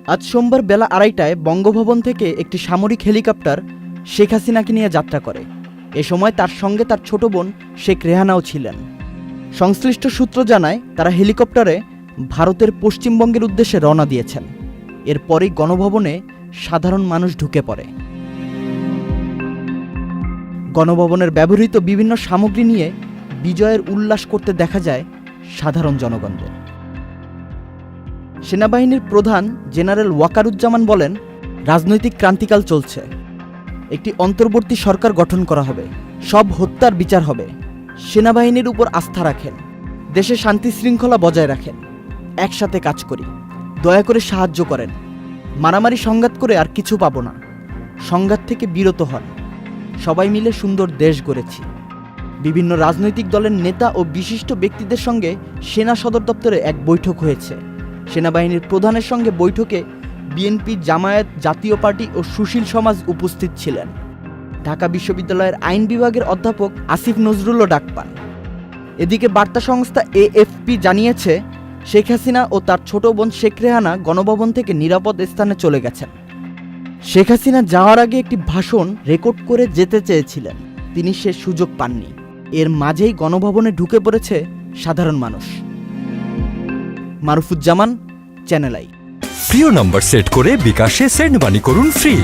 আজ সোমবার বেলা 2:30টায় বঙ্গভবন থেকে একটি সামরিক হেলিকপ্টার শেখ হাসিনাকে নিয়ে যাত্রা করে। এ সময় তার সঙ্গে তার ছোট বোন শেখ রেহানাও ছিলেন। সংশ্লিষ্ট সূত্র জানায়, তারা হেলিকপ্টারে ভারতের পশ্চিমবঙ্গের উদ্দেশ্যে রওনা দিয়েছেন। এরপরই গণভবনে সাধারণ মানুষ ঢুকে পড়ে। গণভবনের ব্যবহৃত বিভিন্ন সামগ্রী নিয়ে বিজয়ের উল্লাস করতে দেখা যায় সাধারণ জনগণদের। সেনাবাহিনীর প্রধান জেনারেল ওয়াকারুজ্জামান বলেন, রাজনৈতিক ক্রান্তিকাল চলছে। একটি অন্তর্বর্তী সরকার গঠন করা হবে, সব হত্যার বিচার হবে। সেনাবাহিনীর উপর আস্থা রাখেন, দেশে শান্তি শৃঙ্খলা বজায় রাখেন, একসাথে কাজ করি, দয়া করে সাহায্য করেন। মারামারি সংঘাত করে আর কিছু পাবো না, সংঘাত থেকে বিরত হন। সবাই মিলে সুন্দর দেশ গড়েছি। বিভিন্ন রাজনৈতিক দলের নেতা ও বিশিষ্ট ব্যক্তিদের সঙ্গে সেনা সদর দপ্তরে এক বৈঠক হয়েছে। সেনাবাহিনীর প্রধানের সঙ্গে বৈঠকে বিএনপি, জামায়াত, জাতীয় পার্টি ও সুশীল সমাজ উপস্থিত ছিলেন। ঢাকা বিশ্ববিদ্যালয়ের আইন বিভাগের অধ্যাপক আসিফ নজরুলও ডাক পান। এদিকে বার্তা সংস্থা এএফপি জানিয়েছে, শেখ হাসিনা ও তার ছোট বোন শেখ রেহানা গণভবন থেকে নিরাপদ স্থানে চলে গেছেন। শেখ হাসিনা যাওয়ার আগে একটি ভাষণ রেকর্ড করে যেতে চেয়েছিলেন, তিনি সে সুযোগ পাননি। এর মাঝেই গণভবনে ঢুকে পড়েছে সাধারণ মানুষ। মারুফুজ্জামান, চ্যানেল আই। প্রিয় নম্বর সেট করে বিকাশে সেন্ড মানি করুন ফ্রি।